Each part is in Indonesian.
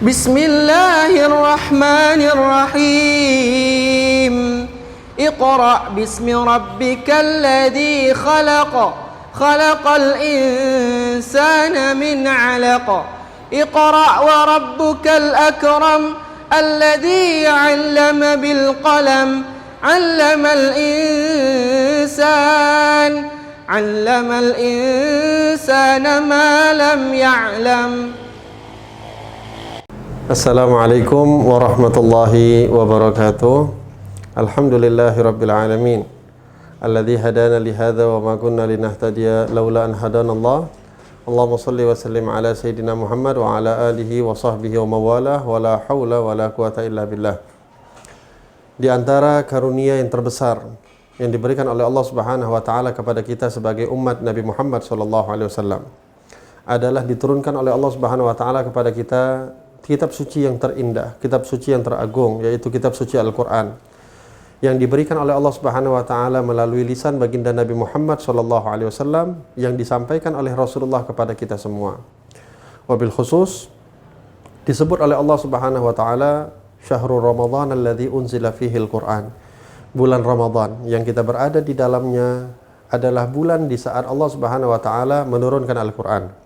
بسم الله الرحمن الرحيم اقرأ باسم ربك الذي خلق خلق الإنسان من علق اقرأ وربك الأكرم الذي علم بالقلم علم الإنسان ما لم يعلم. Assalamualaikum warahmatullahi wabarakatuh. Alhamdulillahi rabbil alamin alladzi hadana li hadza wa ma kunna linahtadiya laula an hadanallah. Allahumma shalli wa sallim ala sayyidina Muhammad wa ala alihi wa sahbihi wa mawalah wa la haula wa la quwata illa billah. Di antara karunia yang terbesar yang diberikan oleh Allah Subhanahu wa taala kepada kita sebagai umat Nabi Muhammad sallallahu alaihi wasallam adalah diturunkan oleh Allah Subhanahu wa taala kepada kita kitab suci yang terindah, kitab suci yang teragung, yaitu kitab suci Al-Quran, yang diberikan oleh Allah Subhanahu wa taala melalui lisan baginda Nabi Muhammad sallallahu alaihi wasallam, yang disampaikan oleh Rasulullah kepada kita semua. Wabil khusus disebut oleh Allah Subhanahu wa taala syahrul Ramadan alladzi unzila fihi al-Quran. Bulan Ramadan yang kita berada di dalamnya adalah bulan di saat Allah Subhanahu wa taala menurunkan Al-Quran.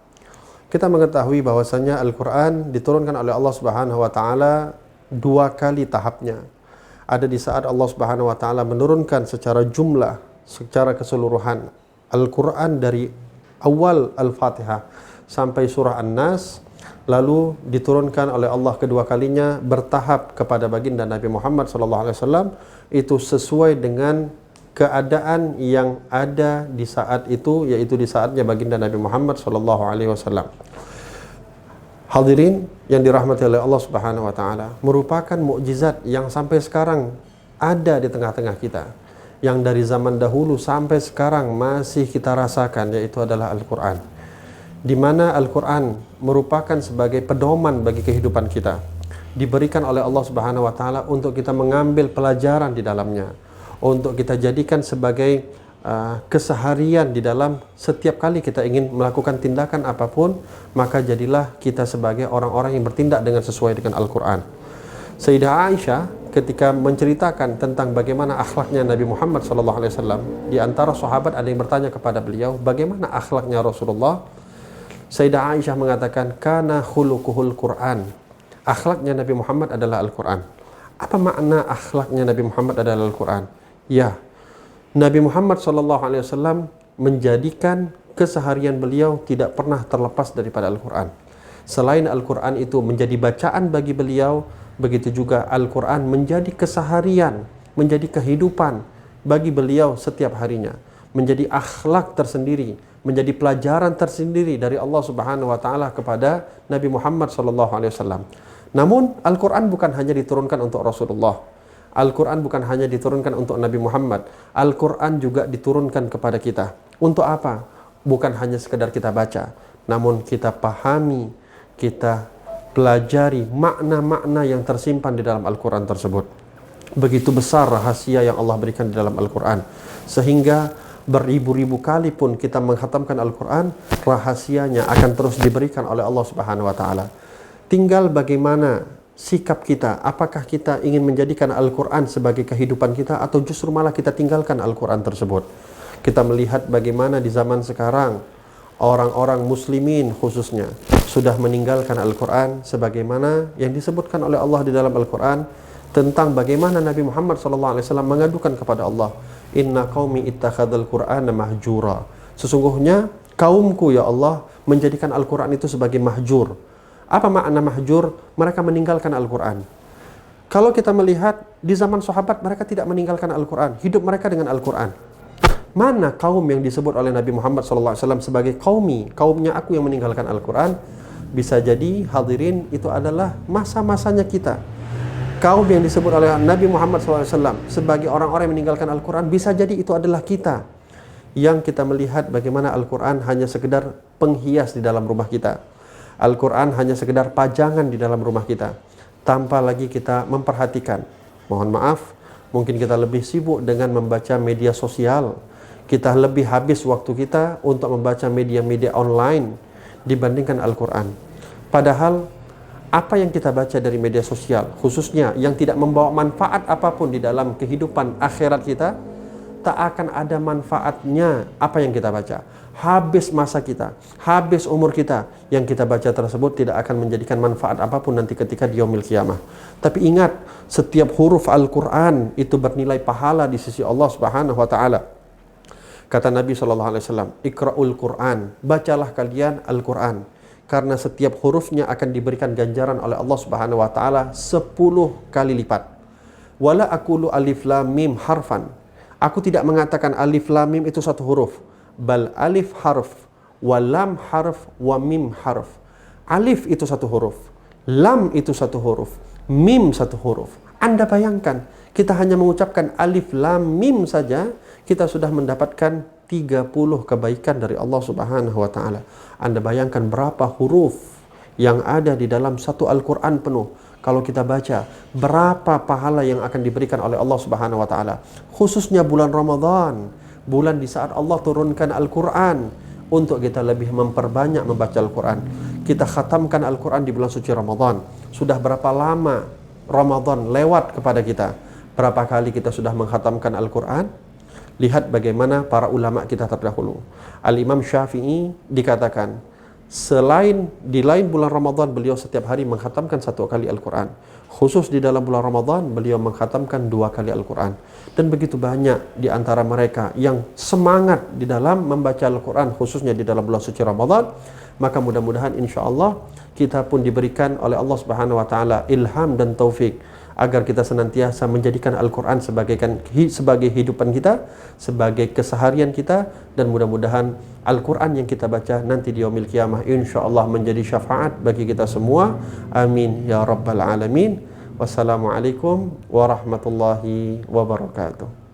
Kita mengetahui bahwasanya Al-Quran diturunkan oleh Allah Subhanahu wa taala dua kali tahapnya. Ada di saat Allah Subhanahu wa taala menurunkan secara jumlah, secara keseluruhan Al-Quran dari awal Al-Fatihah sampai surah An-Nas, lalu diturunkan oleh Allah kedua kalinya bertahap kepada baginda Nabi Muhammad SAW. Itu sesuai dengan keadaan yang ada di saat itu, yaitu di saatnya baginda Nabi Muhammad SAW. Hadirin yang dirahmati oleh Allah Subhanahu wa taala, merupakan mukjizat yang sampai sekarang ada di tengah-tengah kita, yang dari zaman dahulu sampai sekarang masih kita rasakan, yaitu adalah Al-Quran, di mana Al-Quran merupakan sebagai pedoman bagi kehidupan kita, diberikan oleh Allah Subhanahu wa taala untuk kita mengambil pelajaran di dalamnya, untuk kita jadikan sebagai keseharian di dalam setiap kali kita ingin melakukan tindakan apapun, maka jadilah kita sebagai orang-orang yang bertindak dengan sesuai dengan Al-Quran. Sayyidah Aisyah ketika menceritakan tentang bagaimana akhlaknya Nabi Muhammad SAW, di antara sahabat ada yang bertanya kepada beliau, bagaimana akhlaknya Rasulullah? Sayyidah Aisyah mengatakan, kana khuluquhul Quran. Akhlaknya Nabi Muhammad adalah Al-Quran. Apa makna akhlaknya Nabi Muhammad adalah Al-Quran? Ya, Nabi Muhammad SAW menjadikan keseharian beliau tidak pernah terlepas daripada Al-Quran. Selain Al-Quran itu menjadi bacaan bagi beliau, begitu juga Al-Quran menjadi keseharian, menjadi kehidupan bagi beliau setiap harinya, menjadi akhlak tersendiri, menjadi pelajaran tersendiri dari Allah Subhanahu wa taala kepada Nabi Muhammad SAW. Namun Al-Quran bukan hanya diturunkan untuk Rasulullah. Al-Quran bukan hanya diturunkan untuk Nabi Muhammad. Al-Quran juga diturunkan kepada kita. Untuk apa? Bukan hanya sekedar kita baca, namun kita pahami, kita pelajari makna-makna yang tersimpan di dalam Al-Quran tersebut. Begitu besar rahasia yang Allah berikan di dalam Al-Quran, sehingga beribu-ribu kali pun kita menghatamkan Al-Quran, rahasianya akan terus diberikan oleh Allah Subhanahu wa taala. Tinggal bagaimana sikap kita, apakah kita ingin menjadikan Al-Quran sebagai kehidupan kita, atau justru malah kita tinggalkan Al-Quran tersebut. Kita melihat bagaimana di zaman sekarang orang-orang muslimin khususnya sudah meninggalkan Al-Quran, sebagaimana yang disebutkan oleh Allah di dalam Al-Quran tentang bagaimana Nabi Muhammad SAW mengadukan kepada Allah, inna qaumi ittakhadzal Qur'ana mahjura. Sesungguhnya kaumku ya Allah menjadikan Al-Quran itu sebagai mahjur. Apa makna mahjur? Mereka meninggalkan Al-Quran. Kalau kita melihat di zaman sahabat, mereka tidak meninggalkan Al-Quran, hidup mereka dengan Al-Quran. Mana kaum yang disebut oleh Nabi Muhammad SAW sebagai kaumnya aku yang meninggalkan Al-Quran? Bisa jadi hadirin itu adalah masa-masanya kita. Kaum yang disebut oleh Nabi Muhammad SAW sebagai orang-orang yang meninggalkan Al-Quran, bisa jadi itu adalah kita, yang kita melihat bagaimana Al-Quran hanya sekedar penghias di dalam rumah kita. Al-Quran hanya sekedar pajangan di dalam rumah kita, tanpa lagi kita memperhatikan. Mohon maaf, mungkin kita lebih sibuk dengan membaca media sosial, kita lebih habis waktu kita untuk membaca media-media online dibandingkan Al-Quran. Padahal apa yang kita baca dari media sosial, khususnya yang tidak membawa manfaat apapun di dalam kehidupan akhirat kita, tak akan ada manfaatnya apa yang kita baca. Habis masa kita, habis umur kita, yang kita baca tersebut tidak akan menjadikan manfaat apapun nanti ketika di yaumil qiyamah. Tapi ingat, setiap huruf Al-Quran itu bernilai pahala di sisi Allah Subhanahu wa Ta'ala. Kata Nabi SAW, Iqra'ul Quran, bacalah kalian Al-Quran, karena setiap hurufnya akan diberikan ganjaran oleh Allah Subhanahu wa Ta'ala 10 kali lipat. Wala aqulu alif lam mim harfan, aku tidak mengatakan alif lam mim itu satu huruf, bal alif harf, wa lam harf, wa mim harf. Alif itu satu huruf, lam itu satu huruf, mim satu huruf. Anda bayangkan, kita hanya mengucapkan alif lam mim saja, kita sudah mendapatkan 30 kebaikan dari Allah Subhanahu wa Ta'ala. Anda bayangkan berapa huruf yang ada di dalam satu Al-Quran penuh. Kalau kita baca, berapa pahala yang akan diberikan oleh Allah Subhanahu wa Ta'ala. Khususnya bulan Ramadan, bulan di saat Allah turunkan Al-Quran, untuk kita lebih memperbanyak membaca Al-Quran. Kita khatamkan Al-Quran di bulan suci Ramadan. Sudah berapa lama Ramadan lewat kepada kita? Berapa kali kita sudah menghatamkan Al-Quran? Lihat bagaimana para ulama kita terdahulu. Al-Imam Syafi'i dikatakan, selain di lain bulan Ramadan beliau setiap hari menghatamkan 1 kali Al-Quran. Khusus di dalam bulan Ramadan beliau menghatamkan 2 kali Al-Quran. Dan begitu banyak di antara mereka yang semangat di dalam membaca Al-Quran, khususnya di dalam bulan suci Ramadan. Maka mudah-mudahan insya Allah kita pun diberikan oleh Allah Subhanahu wa Ta'ala ilham dan taufik, agar kita senantiasa menjadikan Al-Quran sebagai hidupan kita, sebagai keseharian kita, dan mudah-mudahan Al-Quran yang kita baca nanti di yaumil qiyamah insya Allah menjadi syafaat bagi kita semua. Amin ya rabbal alamin. Wassalamualaikum warahmatullahi wabarakatuh.